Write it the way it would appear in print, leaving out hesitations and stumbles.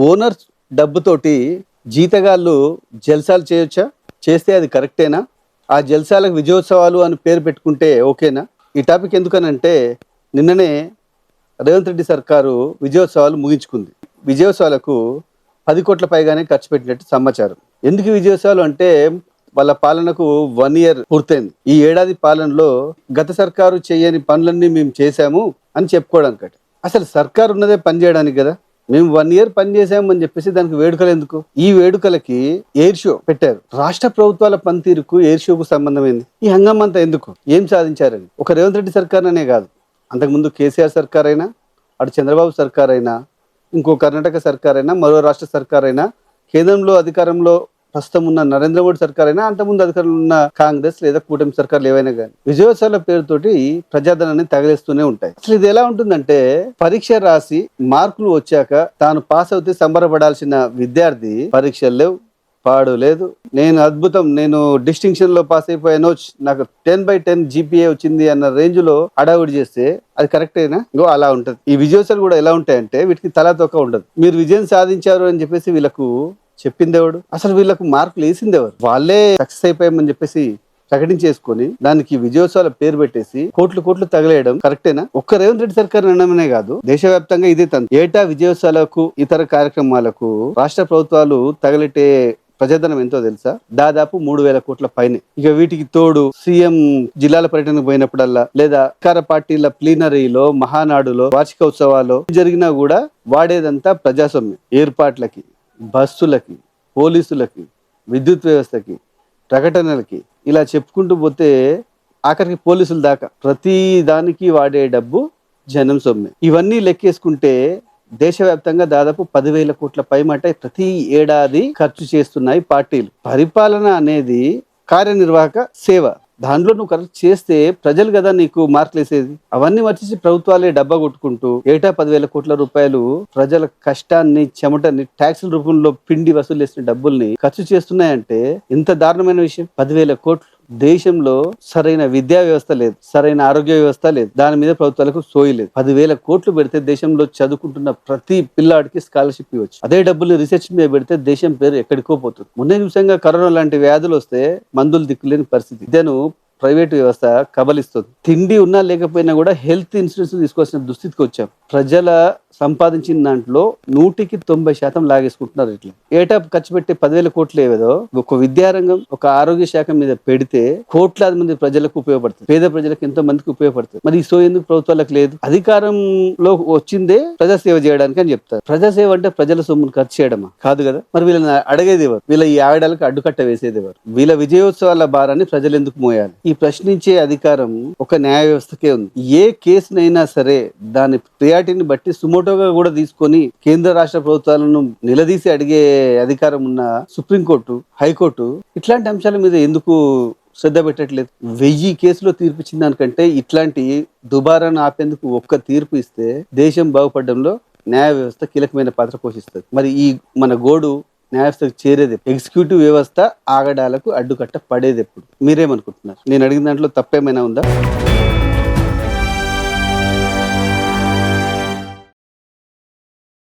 Owners డబ్బుతోటి జీతగాళ్ళు జల్సాలు చేయొచ్చా? చేస్తే అది కరెక్టేనా? ఆ జల్సాలకు విజయోత్సవాలు అని పేరు పెట్టుకుంటే ఓకేనా? ఈ టాపిక్ ఎందుకనంటే నిన్ననే రేవంత్ రెడ్డి సర్కారు విజయోత్సవాలు ముగించుకుంది. విజయోత్సవాలకు 10 కోట్ల పైగానే ఖర్చు పెట్టినట్టు సమాచారం. ఎందుకు విజయోత్సవాలు అంటే వాళ్ళ పాలనకు 1 ఇయర్ పూర్తయింది. ఈ ఏడాది పాలనలో గత సర్కారు చేయని పనులన్నీ మేము చేశాము అని చెప్పుకోవడానికి. అసలు సర్కారు ఉన్నదే పని చేయడానికి కదా. మేము 1 ఇయర్ పని చేసాము అని చెప్పేసి దానికి వేడుకలు ఎందుకు? ఈ వేడుకలకి ఎయిర్ షో పెట్టారు. రాష్ట్ర ప్రభుత్వాల పనితీరుకు ఎయిర్ షోకు సంబంధం ఏంది? ఈ హంగమంతా ఎందుకు? ఏం సాధించారని? ఒక రేవంత్ రెడ్డి సర్కార్ అనే కాదు, అంతకుముందు కేసీఆర్ సర్కార్ అయినా, అటు చంద్రబాబు సర్కార్ అయినా, ఇంకో కర్ణాటక సర్కార్ అయినా, మరో రాష్ట్ర సర్కార్ అయినా, కేంద్రంలో అధికారంలో ప్రస్తుతం ఉన్న నరేంద్ర మోడీ సర్కార్ అయినా, అంతకుముందు అధికారంలో ఉన్న కాంగ్రెస్ లేదా కూటమి సర్కార్లు ఏవైనా కానీ విజయోత్సవాల పేరుతోటి ప్రజాధనాన్ని తగిలేస్తూనే ఉంటాయి. అసలు ఇది ఎలా ఉంటుందంటే, పరీక్ష రాసి మార్కులు వచ్చాక తాను పాస్ అవుతే సంబరపడాల్సిన విద్యార్థి పరీక్షలు లేవు, పాడు లేదు, నేను అద్భుతం, నేను డిస్టింక్షన్ లో పాస్ అయిపోయాను, నాకు 10/10 GPA వచ్చింది అన్న రేంజ్ లో హడావుడి చేస్తే అది కరెక్టేనా? ఇంకో అలా ఉంటది. ఈ విజయోత్సవాలు కూడా ఎలా ఉంటాయంటే వీటికి తలా తోక ఉండదు. మీరు విజయం సాధించారు అని చెప్పేసి వీళ్ళకు చెప్పిందేవాడు? అసలు వీళ్ళకు మార్కులు వేసిందేవారు? వాళ్ళే సక్సెస్ అయిపోయామని చెప్పేసి ప్రకటించేసుకొని దానికి విజయోత్సవాల పేరు పెట్టేసి కోట్లు తగలేయడం కరెక్టేనా? ఒక్క రేవంత్ రెడ్డి సర్కార్ నిర్ణయమే కాదు, దేశవ్యాప్తంగా ఇదే తంతు. ఏటా విజయోత్సవాలకు ఇతర కార్యక్రమాలకు రాష్ట్ర ప్రభుత్వాలు తగలెట్టే ప్రజాధనం ఎంతో తెలుసా? దాదాపు 3,000 కోట్ల పైనే. ఇక వీటికి తోడు సీఎం జిల్లాల పర్యటనకు పోయినప్పుడల్లా, లేదా అధికార పార్టీల ప్లీనరీలో, మహానాడులో, వార్షిక ఉత్సవాల్లో జరిగినా కూడా వాడేదంతా ప్రజాస్వామ్యం. ఏర్పాట్లకి, బస్సులకి, పోలీసులకి, విద్యుత్ వ్యవస్థకి, ప్రకటనలకి, ఇలా చెప్పుకుంటూ పోతే ఆఖరికి పోలీసుల దాకా ప్రతి దానికి వాడే డబ్బు జనం సొమ్మే. ఇవన్నీ లెక్కేసుకుంటే దేశవ్యాప్తంగా దాదాపు 10,000 కోట్ల పైమాట ప్రతి ఏడాది ఖర్చు చేస్తున్నాయి పార్టీలు. పరిపాలన అనేది కార్యనిర్వాహక సేవ. దానిలో నువ్వు కరెక్ట్ చేస్తే ప్రజలు కదా నీకు మార్కులు వేసేది. అవన్నీ వచ్చేసి ప్రభుత్వాలే డబ్బా కొట్టుకుంటూ ఏటా 10,000 కోట్ల రూపాయలు ప్రజల కష్టాన్ని, చెమటని ట్యాక్సుల రూపంలో పిండి వసూలు చేసిన డబ్బుల్ని ఖర్చు చేస్తున్నాయంటే ఎంత దారుణమైన విషయం. 10,000 కోట్లు. దేశంలో సరైన విద్యా వ్యవస్థ లేదు, సరైన ఆరోగ్య వ్యవస్థ లేదు, దాని మీద ప్రభుత్వాలకు సోయి లేదు. 10,000 కోట్లు పెడితే దేశంలో చదువుకుంటున్న ప్రతి పిల్లాడికి స్కాలర్షిప్ ఇవ్వచ్చు. అదే డబ్బులు రీసెర్చ్ మీద పెడితే దేశం పేరు ఎక్కడికో పోతుంది. మొన్న నిమిషంగా కరోనా లాంటి వ్యాధులు వస్తే మందులు దిక్కులేని పరిస్థితి. ఇదేను ప్రైవేట్ వ్యవస్థ కబలిస్తుంది. తిండి ఉన్నా లేకపోయినా కూడా హెల్త్ ఇన్సూరెన్స్ తీసుకోవాల్సిన దుస్థితికి వచ్చాం. ప్రజల సంపాదించిన దాంట్లో 100% లాగేసుకుంటున్నారు. ఇట్లా ఏటా ఖర్చు పెట్టే 10,000 కోట్లు ఏదో ఒక విద్యారంగం, ఒక ఆరోగ్య శాఖ మీద పెడితే కోట్లాది మంది ప్రజలకు ఉపయోగపడుతుంది, పేద ప్రజలకు ఎంతో మందికి ఉపయోగపడుతుంది. మరి ఈ సో ఎందుకు ప్రభుత్వాలకు లేదు? అధికారంలో వచ్చిందే ప్రజాసేవ చేయడానికి అని చెప్తారు. ప్రజాసేవ అంటే ప్రజల సొమ్మును ఖర్చు చేయడమా? కాదు కదా. మరి వీళ్ళని అడిగేది ఎవరు? వీళ్ళ ఈ ఆగడాలకు అడ్డుకట్ట వేసేది ఎవరు? వీళ్ళ విజయోత్సవాల భారాన్ని ప్రజలు ఎందుకు మోయాలి? ఈ ప్రశ్నించే అధికారం ఒక న్యాయ వ్యవస్థకే ఉంది. ఏ కేసునైనా సరే దాని ప్రియారిటీని బట్టి సుమోటోగా కూడా తీసుకొని కేంద్ర రాష్ట్ర ప్రభుత్వాలను నిలదీసి అడిగే అధికారం ఉన్న సుప్రీంకోర్టు, హైకోర్టు ఇట్లాంటి అంశాల మీద ఎందుకు శ్రద్ధ పెట్టట్లేదు? 1000 కేసులో తీర్పు ఇచ్చిన దానికంటే ఇట్లాంటి దుబారాను ఆపేందుకు ఒక్క తీర్పు ఇస్తే దేశం బాగుపడడంలో న్యాయ వ్యవస్థ కీలకమైన పాత్ర పోషిస్తుంది. మరి ఈ మన గోడు న్యాయ వ్యవస్థకు చేరేది, ఎగ్జిక్యూటివ్ వ్యవస్థ ఆగడాలకు అడ్డుకట్ట పడేది ఎప్పుడు? మీరేమనుకుంటున్నారు? నేను అడిగిన దాంట్లో తప్పేమైనా ఉందా?